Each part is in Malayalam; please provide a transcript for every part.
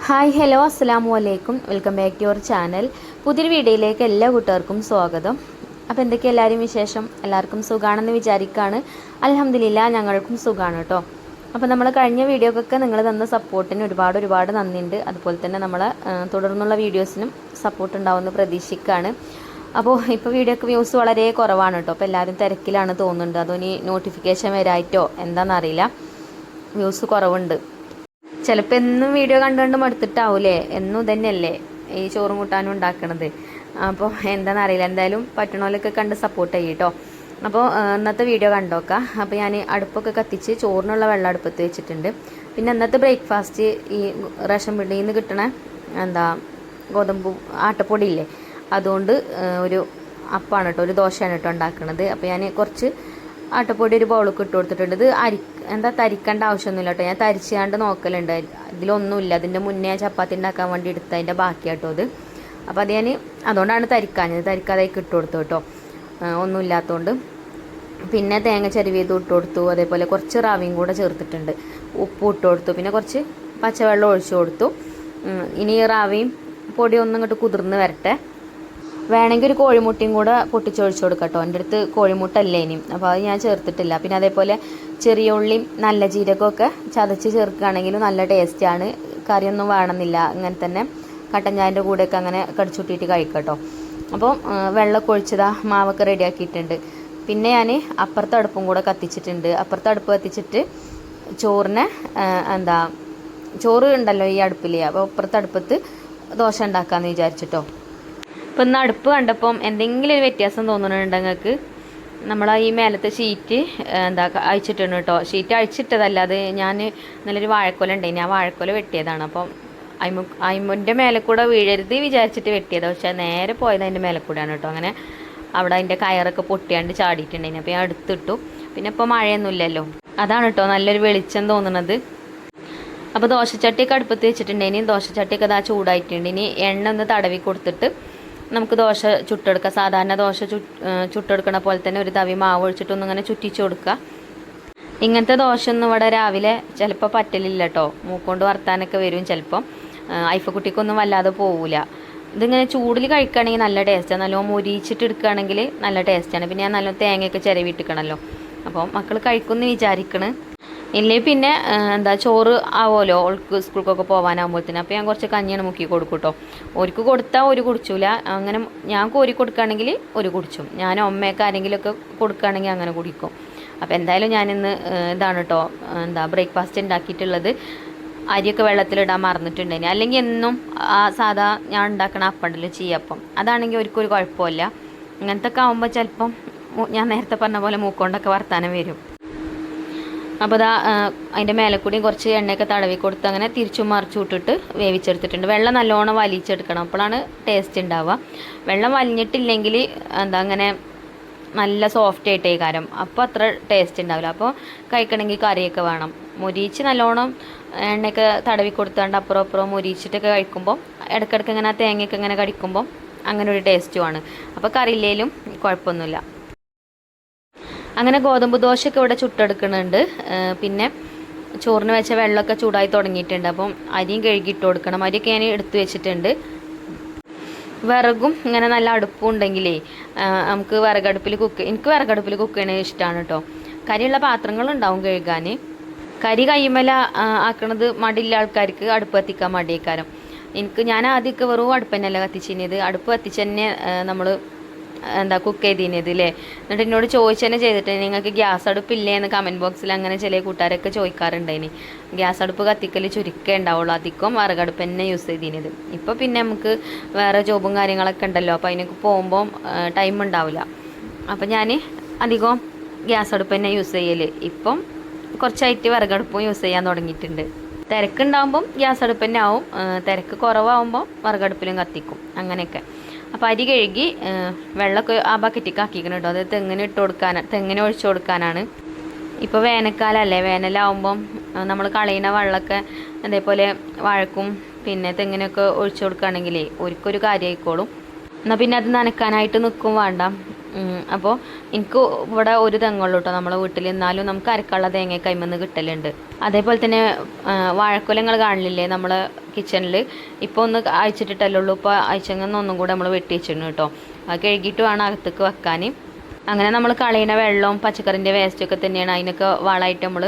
ഹായ് ഹലോ അസ്സലാമു അലൈക്കും. Welcome back to your channel. പുതിയൊരു വീഡിയോയിലേക്ക് എല്ലാ കൂട്ടുകാർക്കും സ്വാഗതം. അപ്പോൾ എന്തൊക്കെയാണ് എല്ലാവരും വിശേഷം? എല്ലാവർക്കും സുഖമാണെന്ന് വിചാരിക്കുകയാണ്. അൽഹംദുലില്ലാ ഞങ്ങൾക്കും സുഖമാണ് കേട്ടോ. അപ്പോൾ നമ്മൾ കഴിഞ്ഞ വീഡിയോക്കൊക്കെ നിങ്ങൾ തന്ന സപ്പോർട്ടിന് ഒരുപാട് നന്ദിയുണ്ട്. അതുപോലെ തന്നെ നമ്മൾ തുടർന്നുള്ള വീഡിയോസിനും സപ്പോർട്ട് ഉണ്ടാവുമെന്ന് പ്രതീക്ഷിക്കുകയാണ്. അപ്പോൾ ഇപ്പോൾ വീഡിയോക്ക് വ്യൂസ് വളരെ കുറവാണ് കേട്ടോ. അപ്പോൾ എല്ലാവരും തിരക്കിലാണ് തോന്നുന്നുണ്ട്. അതോ ഇനി നോട്ടിഫിക്കേഷൻ വരായിട്ടോ എന്താണെന്നറിയില്ല, വ്യൂസ് കുറവുണ്ട്. ചിലപ്പോൾ എന്നും വീഡിയോ കണ്ടുകൊണ്ട് മടുത്തിട്ടാവൂലേ, എന്നും തന്നെയല്ലേ ഈ ചോറും കൂട്ടാനും ഉണ്ടാക്കണത്. അപ്പോൾ എന്താണെന്നറിയില്ല, എന്തായാലും പറ്റണോലൊക്കെ കണ്ട് സപ്പോർട്ട് ചെയ്യും കേട്ടോ. അപ്പോൾ ഇന്നത്തെ വീഡിയോ കണ്ടോക്കാം. അപ്പോൾ ഞാൻ അടുപ്പൊക്കെ കത്തിച്ച് ചോറിനുള്ള വെള്ളം അടുപ്പത്ത് വെച്ചിട്ടുണ്ട്. പിന്നെ ഇന്നത്തെ ബ്രേക്ക്ഫാസ്റ്റ് ഈ റേഷൻ പിടിയിൽ നിന്ന് കിട്ടണ ഗോതമ്പ് ആട്ടപ്പൊടി ഇല്ലേ, അതുകൊണ്ട് ഒരു അപ്പമാണ് കേട്ടോ, ഒരു ദോശയാണ് കേട്ടോ ഉണ്ടാക്കുന്നത്. അപ്പോൾ ഞാൻ കുറച്ച് ആട്ടപ്പൊടി ഒരു ബൗളൊക്കെ ഇട്ട് കൊടുത്തിട്ടുണ്ട്. ഇത് തരിക്കേണ്ട ആവശ്യമൊന്നുമില്ല കേട്ടോ. ഞാൻ തരിച്ചാണ്ട് നോക്കലുണ്ട്, ഇതിലൊന്നുമില്ല. അതിൻ്റെ മുന്നേ ചപ്പാത്തി ഉണ്ടാക്കാൻ വേണ്ടി എടുത്തതിൻ്റെ ബാക്കിയാട്ടോ അത്. അപ്പോൾ അത് ഞാൻ അതുകൊണ്ടാണ് തരിക്കാതായി ഇട്ട് കൊടുത്തു കേട്ടോ, ഒന്നുമില്ലാത്തതുകൊണ്ട്. പിന്നെ തേങ്ങ ചെരുവിയത് ഇട്ട് കൊടുത്തു. അതേപോലെ കുറച്ച് റവയും കൂടെ ചേർത്തിട്ടുണ്ട്. ഉപ്പ് ഇട്ട് കൊടുത്തു. പിന്നെ കുറച്ച് പച്ചവെള്ളം ഒഴിച്ചു കൊടുത്തു. ഇനി റവയും പൊടിയും ഒന്നും ഇങ്ങോട്ട് കുതിർന്ന് വരട്ടെ. വേണമെങ്കിൽ ഒരു കോഴിമുട്ടയും കൂടെ പൊട്ടിച്ചൊഴിച്ചു കൊടുക്കാം കേട്ടോ. എൻ്റെ അടുത്ത് കോഴിമുട്ട അല്ലേ ഇനിയും, അപ്പോൾ അത് ഞാൻ ചേർത്തിട്ടില്ല. പിന്നെ അതേപോലെ ചെറിയ ഉള്ളിയും നല്ല ജീരകമൊക്കെ ചതച്ച് ചേർക്കുകയാണെങ്കിലും നല്ല ടേസ്റ്റാണ്. കറിയൊന്നും വേണമെന്നില്ല, അങ്ങനെ തന്നെ കട്ടൻ ചായൻ്റെ കൂടെയൊക്കെ അങ്ങനെ കടിച്ചുട്ടിയിട്ട് കഴിക്കാം കേട്ടോ. അപ്പോൾ വെള്ളമൊക്കെ ഒഴിച്ചതാ മാവൊക്കെ റെഡിയാക്കിയിട്ടുണ്ട്. പിന്നെ ഞാൻ അപ്പുറത്തെ അടുപ്പും കൂടെ കത്തിച്ചിട്ടുണ്ട്. അപ്പുറത്തെ അടുപ്പ് കത്തിച്ചിട്ട് ചോറിനെ ചോറ് ഉണ്ടല്ലോ ഈ അടുപ്പിൽ, അപ്പോൾ അപ്പുറത്തെ അടുപ്പത്ത് ദോശ ഉണ്ടാക്കാമെന്ന് വിചാരിച്ചിട്ടോ. ഇപ്പം ഇന്ന് അടുപ്പ് കണ്ടപ്പം എന്തെങ്കിലും ഒരു വ്യത്യാസം തോന്നുന്നുണ്ട് നിങ്ങൾക്ക്? നമ്മൾ ഈ മേലത്തെ ഷീറ്റ് അഴിച്ചിട്ടുണ്ട് കേട്ടോ. ഷീറ്റ് അഴിച്ചിട്ടതല്ല, അത് ഞാൻ നല്ലൊരു വാഴക്കൊല ഉണ്ടായി, ഞാൻ വാഴക്കൊല വെട്ടിയതാണ്. അപ്പം അയിമുൻ്റെ മേലെ കൂടെ വീഴരുത് വിചാരിച്ചിട്ട് വെട്ടിയത്, പക്ഷേ നേരെ പോയത് അതിൻ്റെ മേലെ കൂടെയാണ് കേട്ടോ. അങ്ങനെ അവിടെ അതിൻ്റെ കയറൊക്കെ പൊട്ടിയാണ്ട് ചാടിയിട്ടുണ്ടായിന്. അപ്പോൾ ഞാൻ എടുത്തിട്ടു. പിന്നെ ഇപ്പോൾ മഴയൊന്നുമില്ലല്ലോ, അതാണ് കേട്ടോ നല്ലൊരു വെളിച്ചം തോന്നുന്നത്. അപ്പോൾ ദോശച്ചട്ടിയൊക്കെ അടുപ്പത്ത് വെച്ചിട്ടുണ്ടെങ്കിൽ ദോശച്ചട്ടിയൊക്കെ അതാ ചൂടായിട്ടുണ്ട്. ഇനി എണ്ണ ഒന്ന് തടവി കൊടുത്തിട്ട് നമുക്ക് ദോശ ചുട്ടെടുക്കാം. സാധാരണ ദോശ ചുട്ടെടുക്കണ പോലെ തന്നെ ഒരു തവി മാവ് ഒഴിച്ചിട്ടൊന്നും ഇങ്ങനെ ചുറ്റിച്ച് കൊടുക്കുക. ഇങ്ങനത്തെ ദോശ ഒന്നും ഇവിടെ രാവിലെ ചിലപ്പോൾ പറ്റലില്ല കേട്ടോ. മൂക്കൊണ്ട് വറുത്താനൊക്കെ വരും ചിലപ്പം. ഐഫക്കുട്ടിക്കൊന്നും വല്ലാതെ പോവില്ല. ഇതിങ്ങനെ ചൂടിൽ കഴിക്കുകയാണെങ്കിൽ നല്ല ടേസ്റ്റാണ്. നല്ലോണം മുരിച്ചിട്ട് എടുക്കുകയാണെങ്കിൽ നല്ല ടേസ്റ്റാണ്. പിന്നെ ഞാൻ നല്ല തേങ്ങയൊക്കെ ചിരവിട്ടിക്കണമല്ലോ, അപ്പോൾ മക്കൾ കഴിക്കുമെന്ന് വിചാരിക്കണ്. ഇല്ലേ പിന്നെ ചോറ് ആവുമല്ലോ ഓൾക്ക് സ്കൂൾക്കൊക്കെ പോകാനാകുമ്പോഴത്തേന്. അപ്പോൾ ഞാൻ കുറച്ച് കഞ്ഞിയാണ് മുക്കി കൊടുക്കും കേട്ടോ. ഒരിക്കൽ കൊടുത്താൽ ഒരു കുടിച്ചില്ല. അങ്ങനെ ഞാൻ കോരി കൊടുക്കുകയാണെങ്കിൽ ഒരു കുടിച്ചും, ഞാൻ അമ്മയൊക്കെ ആരെങ്കിലുമൊക്കെ കൊടുക്കുകയാണെങ്കിൽ അങ്ങനെ കുടിക്കും. അപ്പോൾ എന്തായാലും ഞാനിന്ന് ഇതാണ് കേട്ടോ ബ്രേക്ക്ഫാസ്റ്റ് ഉണ്ടാക്കിയിട്ടുള്ളത്. അരിയൊക്കെ വെള്ളത്തിലിടാൻ മറന്നിട്ടുണ്ടായിന്. അല്ലെങ്കിൽ എന്നും സാധാ ഞാൻ ഉണ്ടാക്കണ അപ്പണ്ടല്ലോ ചീയപ്പം, അതാണെങ്കിൽ ഒരിക്കലും ഒരു കുഴപ്പമില്ല. ഇങ്ങനത്തെ ഒക്കെ ആകുമ്പോൾ ചിലപ്പം ഞാൻ നേരത്തെ പറഞ്ഞ പോലെ മൂക്കൊണ്ടൊക്കെ വർത്താനം വരും. അപ്പോൾ അതിൻ്റെ മേലെ കൂടി കുറച്ച് എണ്ണയൊക്കെ തടവി കൊടുത്ത് അങ്ങനെ തിരിച്ചും മറിച്ചു വിട്ടിട്ട് വേവിച്ചെടുത്തിട്ടുണ്ട്. വെള്ളം നല്ലോണം വലിച്ചെടുക്കണം, അപ്പോഴാണ് ടേസ്റ്റ് ഉണ്ടാവുക. വെള്ളം വലിഞ്ഞിട്ടില്ലെങ്കിൽ അങ്ങനെ നല്ല സോഫ്റ്റ് ആയിട്ടേ കാരം, അപ്പോൾ അത്ര ടേസ്റ്റ് ഉണ്ടാവില്ല. അപ്പോൾ കഴിക്കണമെങ്കിൽ കറിയൊക്കെ വേണം. മുരിച്ച് നല്ലോണം എണ്ണയൊക്കെ തടവി കൊടുത്താണ്ട് അപ്പുറം മുരിച്ചിട്ടൊക്കെ കഴിക്കുമ്പോൾ ഇടയ്ക്കിടയ്ക്ക് ഇങ്ങനെ തേങ്ങയൊക്കെ ഇങ്ങനെ കടിക്കുമ്പോൾ അങ്ങനെ ഒരു ടേസ്റ്റുമാണ്. അപ്പോൾ കറിയില്ലേലും കുഴപ്പമൊന്നുമില്ല. അങ്ങനെ ഗോതമ്പ് ദോശയൊക്കെ ഇവിടെ ചുട്ടെടുക്കുന്നുണ്ട്. പിന്നെ ചോറിന് വെച്ച വെള്ളമൊക്കെ ചൂടായി തുടങ്ങിയിട്ടുണ്ട്. അപ്പം അരിയും കഴുകിയിട്ട് കൊടുക്കണം. അരിയൊക്കെ ഞാൻ എടുത്തു വെച്ചിട്ടുണ്ട്. വിറകും ഇങ്ങനെ നല്ല അടുപ്പും ഉണ്ടെങ്കിലേ നമുക്ക് എനിക്ക് വിറകടുപ്പിൽ കുക്ക് ചെയ്യണത് ഇഷ്ടമാണ് കേട്ടോ. കരിയുള്ള പാത്രങ്ങളുണ്ടാവും കഴുകാൻ. കരി കയ്യുമ്മല ആക്കണത് മടിയുള്ള ആൾക്കാർക്ക് അടുപ്പ് കത്തിക്കാൻ മടിയേക്കാരം. ഞാൻ ആദ്യമൊക്കെ വെറും അടുപ്പ് തന്നെയല്ല കത്തിച്ചിരുന്നത്. അടുപ്പ് കത്തിച്ച് തന്നെ നമ്മൾ കുക്ക് ചെയ്തിരുന്നത് അല്ലേ. എന്നിട്ട് എന്നോട് ചോദിച്ചതന്നെ ചെയ്തിട്ട് നിങ്ങൾക്ക് ഗ്യാസ് അടുപ്പില്ലേ എന്ന് കമൻറ്റ് ബോക്സിൽ അങ്ങനെ ചില കൂട്ടുകാരൊക്കെ ചോദിക്കാറുണ്ടായിന്. ഗ്യാസ് അടുപ്പ് കത്തിക്കൽ ചുരുക്കേ ഉണ്ടാവുള്ളൂ, അധികം വിറകടുപ്പ് തന്നെ യൂസ് ചെയ്തിരുന്നത്. ഇപ്പോൾ പിന്നെ നമുക്ക് വേറെ ജോബും കാര്യങ്ങളൊക്കെ ഉണ്ടല്ലോ, അപ്പോൾ അതിനൊക്കെ പോകുമ്പോൾ ടൈം ഉണ്ടാവില്ല. അപ്പോൾ ഞാൻ അധികം ഗ്യാസ് അടുപ്പ് തന്നെ യൂസ് ചെയ്യൽ. ഇപ്പം കുറച്ചായിട്ട് വിറകടുപ്പും യൂസ് ചെയ്യാൻ തുടങ്ങിയിട്ടുണ്ട്. തിരക്കുണ്ടാകുമ്പം ഗ്യാസ് അടുപ്പ് തന്നെ ആവും, തിരക്ക് കുറവാകുമ്പോൾ വിറകടുപ്പിലും കത്തിക്കും, അങ്ങനെയൊക്കെ. അപ്പോൾ അരി കഴുകി വെള്ളമൊക്കെ ആ ബക്കറ്റിക്ക് ആക്കിക്കണം കേട്ടോ. അത് തെങ്ങിന് ഒഴിച്ചു കൊടുക്കാനാണ്. ഇപ്പോൾ വേനൽക്കാലമല്ലേ, വേനലാവുമ്പം നമ്മൾ കളയുന്ന വെള്ളമൊക്കെ അതേപോലെ വാഴക്കും പിന്നെ തെങ്ങിനൊക്കെ ഒഴിച്ചു കൊടുക്കുകയാണെങ്കിലേ ഒരിക്കൊരു കാര്യമായിക്കോളും. എന്നാൽ പിന്നെ അത് നനക്കാനായിട്ട് നിൽക്കും വേണ്ട. അപ്പോൾ എനിക്ക് ഇവിടെ ഒരു തെങ്ങുള്ളൂ കേട്ടോ നമ്മളെ വീട്ടിൽ. എന്നാലും നമുക്ക് അരക്കാനുള്ള തേങ്ങ കൈമന്ന് കിട്ടലുണ്ട്. അതേപോലെ തന്നെ വാഴക്കൊലങ്ങൾ കാണില്ലേ നമ്മളെ കിച്ചണിൽ. ഇപ്പോൾ ഒന്ന് അയച്ചിട്ടിട്ടല്ലേ ഉള്ളൂ. ഇപ്പോൾ അയച്ചെങ്കിൽ ഒന്നും കൂടെ നമ്മൾ വെട്ടി വെച്ചിട്ടുണ്ട് കേട്ടോ. അത് കഴുകിയിട്ട് വേണം അകത്തേക്ക് വെക്കാൻ. അങ്ങനെ നമ്മൾ കളയുന്ന വെള്ളവും പച്ചക്കറിൻ്റെ വേസ്റ്റൊക്കെ തന്നെയാണ് അതിനൊക്കെ വളമായിട്ട് നമ്മൾ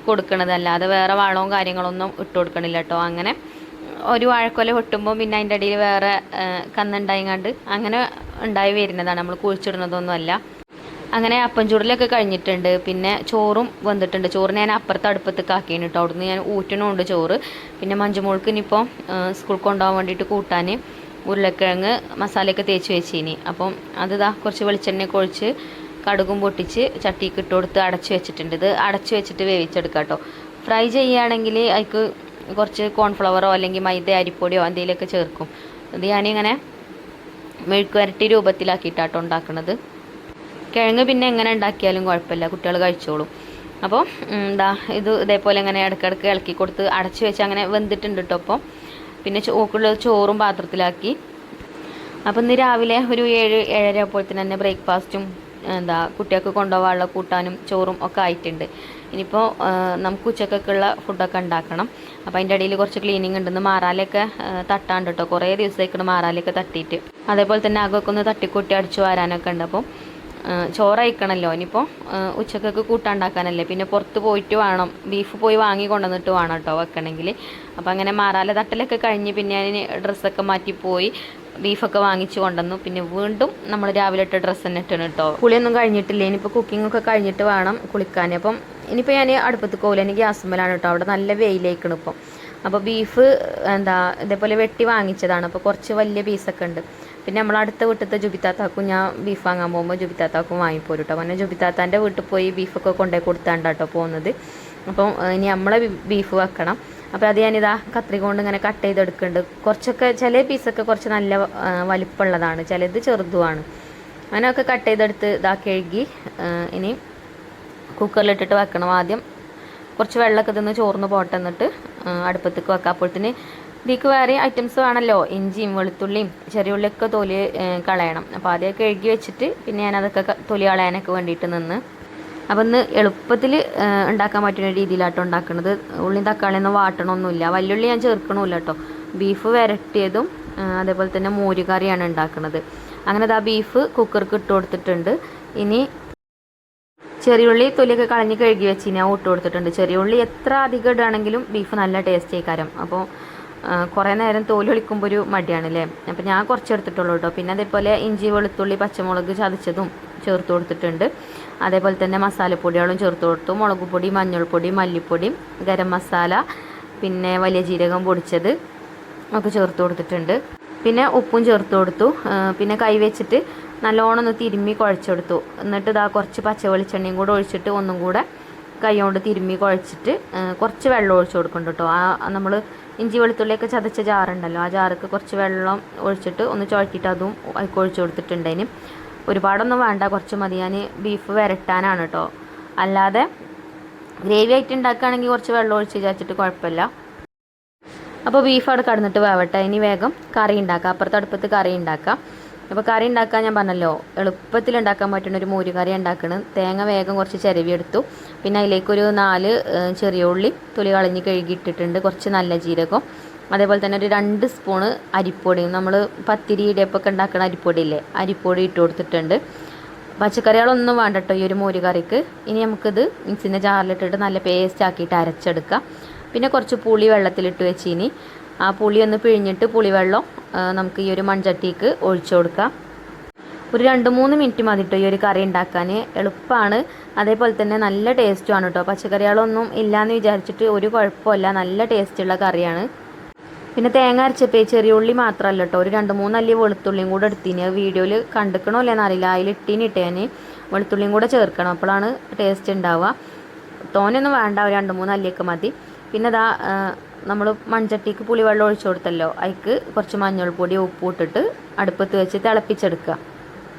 കൊടുക്കണത്. അല്ലാതെ വേറെ വളവും കാര്യങ്ങളൊന്നും ഇട്ട് കൊടുക്കണില്ല കേട്ടോ. അങ്ങനെ ഒരു വാഴക്കൊല വെട്ടുമ്പോൾ പിന്നെ അതിൻ്റെ അടിയിൽ വേറെ കന്നുണ്ടായിങ്ങാണ്ട് അങ്ങനെ ഉണ്ടായി വരുന്നതാണ്, നമ്മൾ കുഴിച്ചിടുന്നതൊന്നുമല്ല. അങ്ങനെ അപ്പം ചൂടിലൊക്കെ കഴിഞ്ഞിട്ടുണ്ട്. പിന്നെ ചോറും വന്നിട്ടുണ്ട്. ചോറ് ഞാൻ അപ്പുറത്തെ അടുപ്പത്തേക്ക് ആക്കിയാണ് കേട്ടോ. അവിടുന്ന് ഞാൻ ഊറ്റണമുണ്ട് ചോറ്. പിന്നെ മഞ്ജുമോൾക്ക് ഇനിയിപ്പോൾ സ്കൂളിൽ കൊണ്ടുപോകാൻ വേണ്ടിയിട്ട് കൂട്ടാൻ ഉരുളക്കിഴങ്ങ് മസാലയൊക്കെ തേച്ച് വെച്ചിനി. അപ്പം അത് കുറച്ച് വെളിച്ചെണ്ണയൊക്കെ ഒഴിച്ച് കടുകും പൊട്ടിച്ച് ചട്ടിക്ക് ഇട്ട് കൊടുത്ത് അടച്ച് വെച്ചിട്ടുണ്ട്. ഇത് അടച്ച് വെച്ചിട്ട് വേവിച്ചെടുക്കാം കേട്ടോ. ഫ്രൈ ചെയ്യുകയാണെങ്കിൽ അതിക്ക് കുറച്ച് കോൺഫ്ലവറോ അല്ലെങ്കിൽ മൈദ അരിപ്പൊടിയോ എന്തെങ്കിലുമൊക്കെ ചേർക്കും. ഇത് ഞാനിങ്ങനെ മെഴുക്ക് വരട്ടി രൂപത്തിലാക്കിയിട്ടാട്ടോ ഉണ്ടാക്കുന്നത്. കിഴങ്ങ് പിന്നെ എങ്ങനെ ഉണ്ടാക്കിയാലും കുഴപ്പമില്ല, കുട്ടികൾ കഴിച്ചോളും. അപ്പോൾ ഇത് ഇതേപോലെ ഇങ്ങനെ ഇടയ്ക്കിടയ്ക്ക് ഇളക്കി കൊടുത്ത് അടച്ച് വെച്ച് അങ്ങനെ വെന്തിട്ടുണ്ട് കേട്ടോ. അപ്പോൾ പിന്നെ ചോറും പാത്രത്തിലാക്കി. അപ്പം ഇന്ന് രാവിലെ ഒരു 7-7:30 ആയപ്പോഴത്തേന് തന്നെ ബ്രേക്ക്ഫാസ്റ്റും കുട്ടികൾക്ക് കൊണ്ടുപോകാനുള്ള കൂട്ടാനും ചോറും ഒക്കെ ആയിട്ടുണ്ട്. ഇനിയിപ്പോൾ നമുക്ക് ഉച്ചക്കൊക്കെയുള്ള ഫുഡൊക്കെ ഉണ്ടാക്കണം. അപ്പോൾ അതിൻ്റെ ഇടയിൽ കുറച്ച് ക്ലീനിങ് ഉണ്ടെന്ന്. മാറാലൊക്കെ തട്ടാണ്ട് കേട്ടോ. കുറേ ദിവസത്തേക്കാണ് മാറാലൊക്കെ തട്ടിയിട്ട്. അതേപോലെ തന്നെ അകൊക്കെ ഒന്ന് തട്ടിക്കൂട്ടി അടിച്ചു വരാനൊക്കെ ഉണ്ട്. അപ്പോൾ ചോറയക്കണമല്ലോ. ഇനിയിപ്പോൾ ഉച്ചക്കൊക്കെ കൂട്ടാണ്ടാക്കാനല്ലേ. പിന്നെ പുറത്ത് പോയിട്ട് വേണം, ബീഫ് പോയി വാങ്ങി കൊണ്ടുവന്നിട്ട് വേണം കേട്ടോ വെക്കണമെങ്കിൽ. അപ്പോൾ അങ്ങനെ മാറാല തട്ടലൊക്കെ കഴിഞ്ഞ് പിന്നെ ഞാൻ ഡ്രസ്സൊക്കെ മാറ്റിപ്പോയി ബീഫൊക്കെ വാങ്ങിച്ച് കൊണ്ടുവന്നു. പിന്നെ വീണ്ടും നമ്മൾ രാവിലെ ഇട്ട ഡ്രസ്സ് തന്നെ ഇട്ടാണ് കേട്ടോ. കുളിയൊന്നും കഴിഞ്ഞിട്ടില്ല. ഇനിയിപ്പോൾ കുക്കിങ്ങൊക്കെ കഴിഞ്ഞിട്ട് വേണം കുളിക്കാൻ. അപ്പം ഇനിയിപ്പോൾ ഞാൻ അടുപ്പത്ത് പോകില്ല, എനിക്ക് ഗ്യാസുമ്മലാണ് കേട്ടോ. അവിടെ നല്ല വെയിലേക്കണം ഇപ്പം. അപ്പോൾ ബീഫ് ഇതേപോലെ വെട്ടി വാങ്ങിച്ചതാണ്. അപ്പോൾ കുറച്ച് വലിയ പീസൊക്കെ ഉണ്ട്. പിന്നെ നമ്മൾ അടുത്ത വീട്ടിലത്തെ ജുബിത്താത്താക്കും ഞാൻ ബീഫ് വാങ്ങാൻ പോകുമ്പോൾ ജുബിത്താത്താക്കും വാങ്ങിപ്പോരും കേട്ടോ. പിന്നെ ജുബിത്താത്താൻ്റെ വീട്ടിൽ പോയി ബീഫൊക്കെ കൊണ്ടുപോയി കൊടുത്താണ്ട് കേട്ടോ പോകുന്നത്. അപ്പം ഇനി നമ്മളെ ബീഫ് വെക്കണം. അപ്പോൾ അത് ഞാനിതാ കത്രിക കൊണ്ട് ഇങ്ങനെ കട്ട് ചെയ്തെടുക്കുന്നുണ്ട്. കുറച്ചൊക്കെ ചില പീസൊക്കെ കുറച്ച് നല്ല വലിപ്പമുള്ളതാണ്, ചിലത് ചെറുതുമാണ്. അങ്ങനെയൊക്കെ കട്ട് ചെയ്തെടുത്ത് കഴുകി ഇനി കുക്കറിലിട്ടിട്ട് വെക്കണം. ആദ്യം കുറച്ച് വെള്ളമൊക്കെ തിന്ന് ചോർന്ന് പോട്ടെ, എന്നിട്ട് അടുപ്പത്തേക്ക് വെക്കാം. അപ്പോഴത്തേന് ഇതിലേക്ക് വേറെ ഐറ്റംസ് വേണമല്ലോ. ഇഞ്ചിയും വെളുത്തുള്ളിയും ചെറിയ ഉള്ളിയൊക്കെ തൊലി കളയണം. അപ്പോൾ ആദ്യം കഴുകി വെച്ചിട്ട് പിന്നെ ഞാനതൊക്കെ തൊലി കളയാനൊക്കെ വേണ്ടിയിട്ട് നിന്ന്. അപ്പം ഇന്ന് എളുപ്പത്തിൽ ഉണ്ടാക്കാൻ പറ്റുന്ന രീതിയിലാട്ടോ ഉണ്ടാക്കുന്നത്. ഉള്ളിയും തക്കാളിയൊന്നും വാട്ടണമൊന്നുമില്ല. വല്യുള്ളി ഞാൻ ചേർക്കണമില്ല കേട്ടോ. ബീഫ് വരട്ടിയതും അതേപോലെ തന്നെ മോരുകറിയാണ് ഉണ്ടാക്കുന്നത്. അങ്ങനെ ബീഫ് കുക്കർക്ക് ഇട്ട് കൊടുത്തിട്ടുണ്ട്. ഇനി ചെറിയുള്ളി തൊലിയൊക്കെ കളഞ്ഞ് കഴുകി വെച്ച് ഞാൻ ഇട്ട് കൊടുത്തിട്ടുണ്ട്. ചെറിയുള്ളി എത്ര അധികം ഇടുകയാണെങ്കിലും ബീഫ് നല്ല ടേസ്റ്റ് ആയിക്കാരം. അപ്പോൾ കുറേ നേരം തോല് ഒളിക്കുമ്പോൾ ഒരു മടിയാണല്ലേ. അപ്പോൾ ഞാൻ കുറച്ച് എടുത്തിട്ടുള്ളൂ കേട്ടോ. പിന്നെ അതേപോലെ ഇഞ്ചി വെളുത്തുള്ളി പച്ചമുളക് ചതച്ചതും ചേർത്ത് കൊടുത്തിട്ടുണ്ട്. അതേപോലെ തന്നെ മസാലപ്പൊടികളും ചേർത്ത് കൊടുത്തു. മുളക് പൊടി, മഞ്ഞൾപ്പൊടി, മല്ലിപ്പൊടി, ഗരം മസാല, പിന്നെ വലിയ ജീരകം പൊടിച്ചത് ഒക്കെ ചേർത്ത് കൊടുത്തിട്ടുണ്ട്. പിന്നെ ഉപ്പും ചേർത്ത് കൊടുത്തു. പിന്നെ കൈ വെച്ചിട്ട് നല്ലോണം ഒന്ന് തിരുമ്മി കുഴച്ചെടുത്തു. എന്നിട്ട് കുറച്ച് പച്ച വെളിച്ചെണ്ണയും കൂടെ ഒഴിച്ചിട്ട് ഒന്നും കൂടെ കൈ കൊണ്ട് തിരുമ്മി കുഴച്ചിട്ട് കുറച്ച് വെള്ളം ഒഴിച്ച് കൊടുക്കുന്നുണ്ട് കേട്ടോ. നമ്മൾ ഇഞ്ചി വെളുത്തുള്ളിയൊക്കെ ചതച്ച ജാറുണ്ടല്ലോ, ആ ജാർക്ക് കുറച്ച് വെള്ളം ഒഴിച്ചിട്ട് ഒന്ന് ചുഴറ്റിയിട്ട് അതും അതിൽ ഒഴിച്ച് കൊടുത്തിട്ടുണ്ട്. ഇനി ഒരുപാടൊന്നും വേണ്ട, കുറച്ച് മതി. ഞാൻ ബീഫ് വരട്ടാനാണ് കേട്ടോ. അല്ലാതെ ഗ്രേവി ആയിട്ട് ഉണ്ടാക്കുകയാണെങ്കിൽ കുറച്ച് വെള്ളം ഒഴിച്ച് വിചാരിച്ചിട്ട് കുഴപ്പമില്ല. അപ്പോൾ ബീഫ് അവിടെ കടന്നിട്ട് വേവട്ടെ. ഇനി വേഗം കറി ഉണ്ടാക്കാം. അപ്പുറത്തെ അടുപ്പത്ത് കറി ഉണ്ടാക്കാം. അപ്പോൾ കറി ഉണ്ടാക്കാൻ ഞാൻ പറഞ്ഞല്ലോ എളുപ്പത്തിൽ ഉണ്ടാക്കാൻ പറ്റുന്ന ഒരു മോര് കറി ഉണ്ടാക്കണം. തേങ്ങ വേഗം കുറച്ച് ചിരവിയെടുത്തു. പിന്നെ അതിലേക്കൊരു 4 ചെറിയ ഉള്ളി തൊലി കളഞ്ഞ് കഴുകിയിട്ടിട്ടുണ്ട്. കുറച്ച് നല്ല ജീരകം, അതേപോലെ തന്നെ ഒരു 2 സ്പൂണ് അരിപ്പൊടിയും, നമ്മൾ പത്തിരി ഇടിയപ്പൊക്കെ ഉണ്ടാക്കുന്ന അരിപ്പൊടിയില്ലേ, അരിപ്പൊടി ഇട്ട് കൊടുത്തിട്ടുണ്ട്. പച്ചക്കറികളൊന്നും വേണ്ട കേട്ടോ ഈ ഒരു മോര് കറിക്ക്. ഇനി നമുക്കിത് മിക്സിൻ്റെ ജാറിലിട്ടിട്ട് നല്ല പേസ്റ്റ് ആക്കിയിട്ട് അരച്ചെടുക്കാം. പിന്നെ കുറച്ച് പുളി വെള്ളത്തിലിട്ട് വെച്ച് ഇനി ആ പുളി ഒന്ന് പിഴിഞ്ഞിട്ട് പുളിവെള്ളം നമുക്ക് ഈ ഒരു മൺചട്ടിക്ക് ഒഴിച്ചു കൊടുക്കാം. ഒരു 2-3 മിനിറ്റ് മതി കേട്ടോ ഈ ഒരു കറി ഉണ്ടാക്കാൻ. എളുപ്പമാണ്, അതേപോലെ തന്നെ നല്ല ടേസ്റ്റുമാണ് കേട്ടോ. പച്ചക്കറികളൊന്നും ഇല്ലയെന്ന് വിചാരിച്ചിട്ട് ഒരു കുഴപ്പമില്ല, നല്ല ടേസ്റ്റുള്ള കറിയാണ്. പിന്നെ തേങ്ങ അരച്ചപ്പോൾ ചെറിയ ഉള്ളി മാത്രമല്ല കേട്ടോ, ഒരു 2-3 അല്ലി വെളുത്തുള്ളിയും കൂടെ എടുത്തിന്. വീഡിയോയിൽ കണ്ടിക്കണോ ഇല്ലെന്ന് അറിയില്ല, അതിലിട്ടിട്ട് ഞാൻ വെളുത്തുള്ളിയും കൂടെ ചേർക്കണം, അപ്പോഴാണ് ടേസ്റ്റ് ഉണ്ടാവുക. തോനെയൊന്നും വേണ്ട, ഒരു 2-3 അല്ലിയൊക്കെ മതി. പിന്നെ നമ്മൾ മൺചട്ടിക്ക് പുളിവെള്ളം ഒഴിച്ചു കൊടുത്തല്ലോ, അതിക്ക് കുറച്ച് മഞ്ഞൾപ്പൊടി ഉപ്പ് ഇട്ടിട്ട് അടുപ്പത്ത് വെച്ച് തിളപ്പിച്ചെടുക്കുക.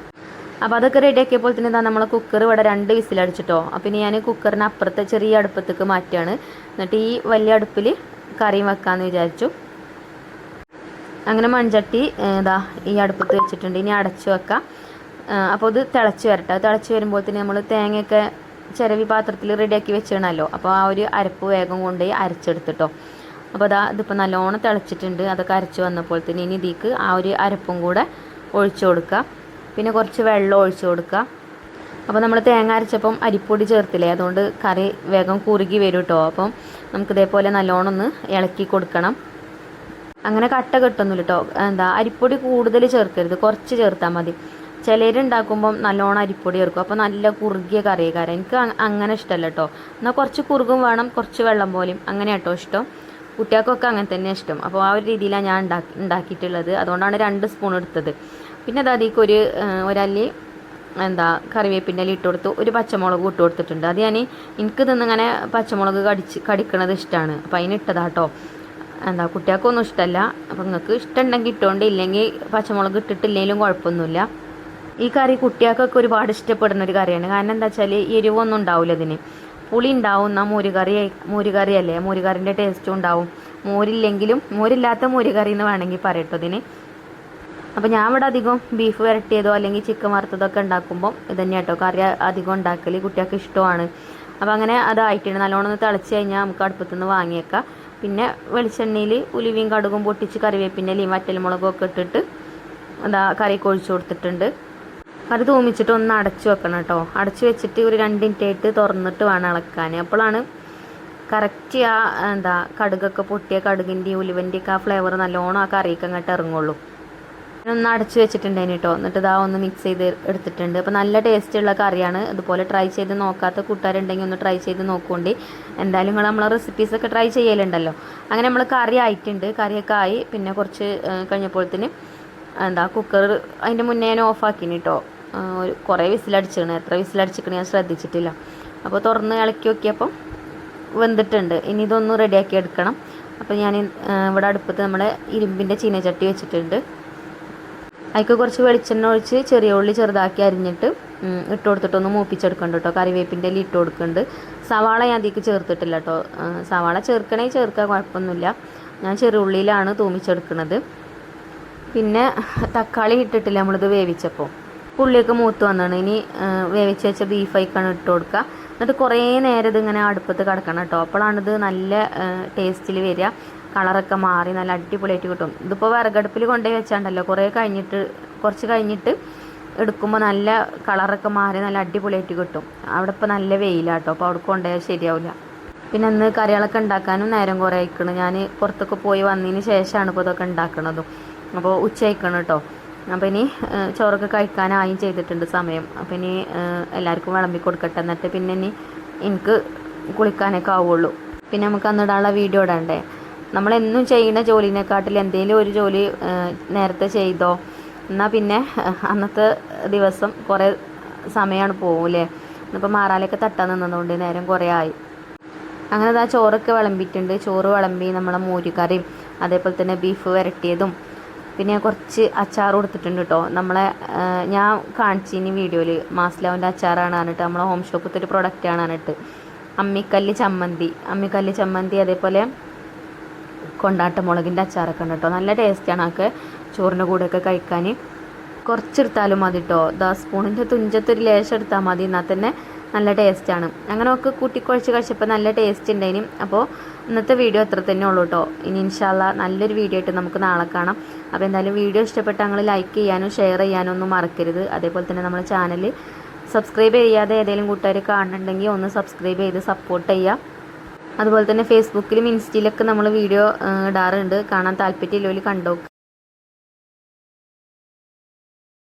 അപ്പോൾ അതൊക്കെ റെഡിയാക്കിയപ്പോൾ തന്നെ നമ്മൾ കുക്കർ ഇവിടെ 2 വിസിലടിച്ചിട്ടോ. അപ്പോൾ ഇനി ഞാൻ കുക്കറിന് അപ്പുറത്തെ ചെറിയ അടുപ്പത്തേക്ക് മാറ്റുകയാണ്. എന്നിട്ട് ഈ വലിയ അടുപ്പിൽ കറിയും വെക്കാമെന്ന് വിചാരിച്ചു. അങ്ങനെ മൺചട്ടി ഇതാ ഈ അടുപ്പത്ത് വെച്ചിട്ടുണ്ട്. ഇനി അടച്ചു വെക്കാം. അപ്പോൾ ഇത് തിളച്ച് വരട്ടെ. തിളച്ച് വരുമ്പോഴത്തേന് നമ്മൾ തേങ്ങയൊക്കെ ചിരവി പാത്രത്തിൽ റെഡിയാക്കി വെച്ചിടണമല്ലോ. അപ്പോൾ ആ ഒരു അരപ്പ് വേഗം കൊണ്ടുപോയി അരച്ചെടുത്തിട്ടോ. അപ്പോൾ ഇതിപ്പോൾ നല്ലോണം തിളച്ചിട്ടുണ്ട്. അതൊക്കെ അരച്ച് വന്നപ്പോഴത്തേന് ഇനി ഇതിക്ക് ആ ഒരു അരപ്പും കൂടെ ഒഴിച്ചു കൊടുക്കുക. പിന്നെ കുറച്ച് വെള്ളം ഒഴിച്ചു കൊടുക്കുക. അപ്പോൾ നമ്മൾ തേങ്ങ അരച്ചപ്പം അരിപ്പൊടി ചേർത്തില്ലേ, അതുകൊണ്ട് കറി വേഗം കുറുകി വരും കേട്ടോ. അപ്പം നമുക്ക് ഇതേപോലെ നല്ലോണം ഒന്ന് ഇളക്കി കൊടുക്കണം. അങ്ങനെ കട്ട കെട്ടൊന്നുമില്ല കേട്ടോ. അരിപ്പൊടി കൂടുതൽ ചേർക്കരുത്, കുറച്ച് ചേർത്താൽ മതി. ചിലരുണ്ടാക്കുമ്പം നല്ലോണം അരിപ്പൊടി ചേർക്കും, അപ്പോൾ നല്ല കുറുകിയ കറിയേക്കാരം. എനിക്ക് അങ്ങനെ ഇഷ്ടമല്ല കേട്ടോ. എന്നാൽ കുറച്ച് കുറുകും വേണം, കുറച്ച് വെള്ളം പോലെയും അങ്ങനെ കേട്ടോ ഇഷ്ടം. കുട്ടികൾക്കൊക്കെ അങ്ങനെ തന്നെ ഇഷ്ടം. അപ്പോൾ ആ ഒരു രീതിയിലാണ് ഞാൻ ഉണ്ടാക്കിയിട്ടുള്ളത്. അതുകൊണ്ടാണ് 2 സ്പൂൺ എടുത്തത്. പിന്നെ അതിലേക്ക് ഒരല്ലി കറിവേപ്പിൻ്റെ ഇല ഇട്ട് കൊടുത്തു. ഒരു പച്ചമുളക് ഇട്ട് കൊടുത്തിട്ടുണ്ട്. അത് എനിക്ക് തിന്നിങ്ങനെ പച്ചമുളക് കടിക്കണത് ഇഷ്ടമാണ്, അപ്പോൾ അതിനിട്ടതാട്ടോ. കുട്ടികൾക്കൊന്നും ഇഷ്ടമല്ല. അപ്പോൾ നിങ്ങൾക്ക് ഇഷ്ടമുണ്ടെങ്കിൽ ഇട്ടുകൊണ്ട്, ഇല്ലെങ്കിൽ പച്ചമുളക് ഇട്ടിട്ടില്ലെങ്കിലും കുഴപ്പമൊന്നുമില്ല. ഈ കറി കുട്ടികൾക്കൊക്കെ ഒരുപാട് ഇഷ്ടപ്പെടുന്ന ഒരു കറിയാണ്. കാരണം എന്താ വെച്ചാൽ എരിവൊന്നും ഉണ്ടാവില്ല ഇതിന്. പുളി ഉണ്ടാവും. എന്നാൽ മോരുകറിയല്ലേ, മോരുകറിൻ്റെ ടേസ്റ്റും ഉണ്ടാവും. മോരില്ലാത്ത മോരുകറി എന്ന് വേണമെങ്കിൽ പറയട്ടോ ഇതിന്. അപ്പോൾ ഞാൻ ഇവിടെ അധികം ബീഫ് വരട്ടിയതോ അല്ലെങ്കിൽ ചിക്കൻ വറുത്തതൊക്കെ ഉണ്ടാക്കുമ്പോൾ ഇത് തന്നെ കേട്ടോ കറി അധികം ഉണ്ടാക്കൽ. കുട്ടികൾക്ക് ഇഷ്ടമാണ്. അപ്പോൾ അങ്ങനെ അതായിട്ടുണ്ട്. നല്ലോണം ഒന്ന് തിളച്ച് കഴിഞ്ഞാൽ നമുക്ക് അടുപ്പത്തുനിന്ന് വാങ്ങിയേക്കാം. പിന്നെ വെളിച്ചെണ്ണയിൽ ഉലുവയും കടുകും പൊട്ടിച്ച് കറിവേപ്പിൻ്റെ ഇലയും വറ്റൽമുളകും ഒക്കെ ഇട്ടിട്ട് കറിക്ക് ഒഴിച്ചു കൊടുത്തിട്ടുണ്ട്. കറി തൂമിച്ചിട്ട് ഒന്ന് അടച്ചു വെക്കണം കേട്ടോ. അടച്ചു വെച്ചിട്ട് ഒരു 2 മിനിറ്റ് ആയിട്ട് തുറന്നിട്ട് വേണം ഇളക്കാൻ. അപ്പോഴാണ് കറക്റ്റ് കടുകൊക്കെ പൊട്ടിയ കടുകിൻ്റെയും ഉലുവൻ്റെയൊക്കെ ആ ഫ്ലേവർ നല്ലോണം ആ കറിക്ക് അങ്ങോട്ട് ഇറങ്ങുള്ളൂ. ഒന്ന് അടച്ചു വെച്ചിട്ടുണ്ടായിന് കേട്ടോ. എന്നിട്ട് ഒന്ന് മിക്സ് ചെയ്ത് എടുത്തിട്ടുണ്ട്. അപ്പോൾ നല്ല ടേസ്റ്റുള്ള കറിയാണ്. ഇതുപോലെ ട്രൈ ചെയ്ത് നോക്കാത്ത കൂട്ടുകാരുണ്ടെങ്കിൽ ഒന്ന് ട്രൈ ചെയ്ത് നോക്കുകൊണ്ട്. എന്തായാലും നമ്മളെ റെസിപ്പീസൊക്കെ ട്രൈ ചെയ്യലുണ്ടല്ലോ. അങ്ങനെ നമ്മൾ കറി ആയിട്ടുണ്ട്. കറിയൊക്കെ ആയി. പിന്നെ കുറച്ച് കഴിഞ്ഞപ്പോഴത്തേന് കുക്കർ അതിൻ്റെ മുന്നേ ഞാൻ ഓഫാക്കിന് കേട്ടോ. കുറേ വിസിലടിച്ചിക്കണേ. എത്ര വിസിലടിച്ചിക്കണേ ഞാൻ ശ്രദ്ധിച്ചിട്ടില്ല. അപ്പോൾ തുറന്ന് ഇളക്കി നോക്കിയപ്പം വെന്തിട്ടുണ്ട്. ഇനി ഇതൊന്ന് റെഡിയാക്കി എടുക്കണം. അപ്പോൾ ഞാൻ ഇവിടെ അടുപ്പത്ത് നമ്മുടെ ഇരുമ്പിൻ്റെ ചീനച്ചട്ടി വെച്ചിട്ടുണ്ട്. അതിലേക്ക് കുറച്ച് വെളിച്ചെണ്ണ ഒഴിച്ച് ചെറിയ ഉള്ളി ചെറുതാക്കി അരിഞ്ഞിട്ട് ഇട്ട് കൊടുത്തിട്ടൊന്ന് മൂപ്പിച്ചെടുക്കണ്ട കേട്ടോ. കറിവേപ്പിൻ്റെ ഇല ഇട്ട് കൊടുക്കുന്നുണ്ട്. സവാള ഞാൻ അതിലേക്ക് ചേർത്തിട്ടില്ല കേട്ടോ. സവാള ചേർക്കണമെങ്കിൽ ചേർക്കാൻ കുഴപ്പമൊന്നുമില്ല. ഞാൻ ചെറിയ ഉള്ളിയിലാണ് തൂമിച്ചെടുക്കുന്നത്. പിന്നെ തക്കാളി ഇട്ടിട്ടില്ല നമ്മളിത് വേവിച്ചപ്പോൾ. ഉള്ളിയൊക്കെ മൂത്ത് വന്നാണ്. ഇനി വേവിച്ച് വെച്ച ബീഫ് ആയിക്കാണ് ഇട്ട് കൊടുക്കുക. എന്നിട്ട് കുറേ നേരം ഇതിങ്ങനെ അടുപ്പത്ത് കിടക്കണം കേട്ടോ. അപ്പോഴാണിത് നല്ല ടേസ്റ്റിൽ വരിക. കളറൊക്കെ മാറി നല്ല അടിപൊളിയായിട്ട് കിട്ടും. ഇതിപ്പോൾ വിറകടുപ്പിൽ കൊണ്ടുപോയി വെച്ചാണ്ടല്ലോ, കുറച്ച് കഴിഞ്ഞിട്ട് എടുക്കുമ്പോൾ നല്ല കളറൊക്കെ മാറി നല്ല അടിപൊളിയായിട്ട് കിട്ടും. അവിടെ ഇപ്പോൾ നല്ല വെയിലാട്ടോ. അപ്പോൾ അവിടെ കൊണ്ടുപോയാൽ ശരിയാവില്ല. പിന്നെ അന്ന് കറികളൊക്കെ ഉണ്ടാക്കാനും നേരം കുറേ ആയിക്കണം. ഞാൻ പുറത്തൊക്കെ പോയി വന്നതിന് ശേഷമാണ് ഇപ്പോൾ ഇതൊക്കെ ഉണ്ടാക്കണതും. അപ്പോൾ ഉച്ച ആയിക്കണം കേട്ടോ. അപ്പോൾ ഇനി ചോറൊക്കെ കഴിക്കാനായും ചെയ്തിട്ടുണ്ട് സമയം. അപ്പോൾ ഇനി എല്ലാവർക്കും വിളമ്പി കൊടുക്കട്ടെ. എന്നിട്ട് പിന്നെ ഇനി എനിക്ക് കുളിക്കാനൊക്കെ ആവുള്ളൂ. പിന്നെ നമുക്ക് അന്നിടാനുള്ള വീഡിയോ ഇടണ്ടേ. നമ്മളെന്നും ചെയ്യുന്ന ജോലിനെക്കാട്ടിൽ എന്തെങ്കിലും ഒരു ജോലി നേരത്തെ ചെയ്തോ, എന്നാൽ പിന്നെ അന്നത്തെ ദിവസം കുറേ സമയമാണ് പോകൂലേ. ഇന്നിപ്പോൾ മാറാലൊക്കെ തട്ടാൻ നിന്നതുകൊണ്ട് നേരം കുറേ ആയി. അങ്ങനെ ചോറൊക്കെ വിളമ്പിയിട്ടുണ്ട്. ചോറ് വിളമ്പി നമ്മളെ മോരുകറിയും അതേപോലെ തന്നെ ബീഫ് വരട്ടിയതും പിന്നെ കുറച്ച് അച്ചാർ കൊടുത്തിട്ടുണ്ട് കേട്ടോ. ഞാൻ കാണിച്ചിനി വീഡിയോയിൽ മാസ്ലാവിൻ്റെ അച്ചാറാണ് പറഞ്ഞിട്ട് നമ്മളെ ഹോം ഷോപ്പത്തെ ഒരു പ്രൊഡക്റ്റാണ് പറഞ്ഞിട്ട്. അമ്മിക്കല്ല് ചമ്മന്തി അതേപോലെ കൊണ്ടാട്ട മുളകിൻ്റെ അച്ചാറൊക്കെ ഉണ്ട് കേട്ടോ. നല്ല ടേസ്റ്റാണ് അതൊക്കെ ചോറിൻ്റെ കൂടെയൊക്കെ കഴിക്കാൻ. കുറച്ചെടുത്താലും മതി കേട്ടോ. സ്പൂണിൻ്റെ തുഞ്ചത്തൊരു ലേശം എടുത്താൽ മതി, എന്നാൽ തന്നെ നല്ല ടേസ്റ്റാണ്. അങ്ങനെയൊക്കെ കൂട്ടിക്കുഴച്ച് കഴിച്ചപ്പോൾ നല്ല ടേസ്റ്റ് ഉണ്ടായിനും. അപ്പോൾ ഇന്നത്തെ വീഡിയോ അത്ര തന്നെ ഉള്ളൂ കേട്ടോ. ഇനി ഇൻഷാ അല്ലാ നല്ലൊരു വീഡിയോ ആയിട്ട് നമുക്ക് നാളെ കാണാം. അപ്പോൾ എന്തായാലും വീഡിയോ ഇഷ്ടപ്പെട്ട് നിങ്ങൾ ലൈക്ക് ചെയ്യാനും ഷെയർ ചെയ്യാനും ഒന്നും മറക്കരുത്. അതേപോലെ തന്നെ നമ്മുടെ ചാനൽ സബ്സ്ക്രൈബ് ചെയ്യാതെ ഏതെങ്കിലും കൂട്ടുകാർ കാണുന്നുണ്ടെങ്കിൽ ഒന്ന് സബ്സ്ക്രൈബ് ചെയ്ത് സപ്പോർട്ട് ചെയ്യുക. അതുപോലെ തന്നെ ഫേസ്ബുക്കിലും ഇൻസ്റ്റയിലൊക്കെ നമ്മൾ വീഡിയോ ഇടാറുണ്ട്. കാണാൻ താല്പര്യമില്ലവർ കണ്ടോ.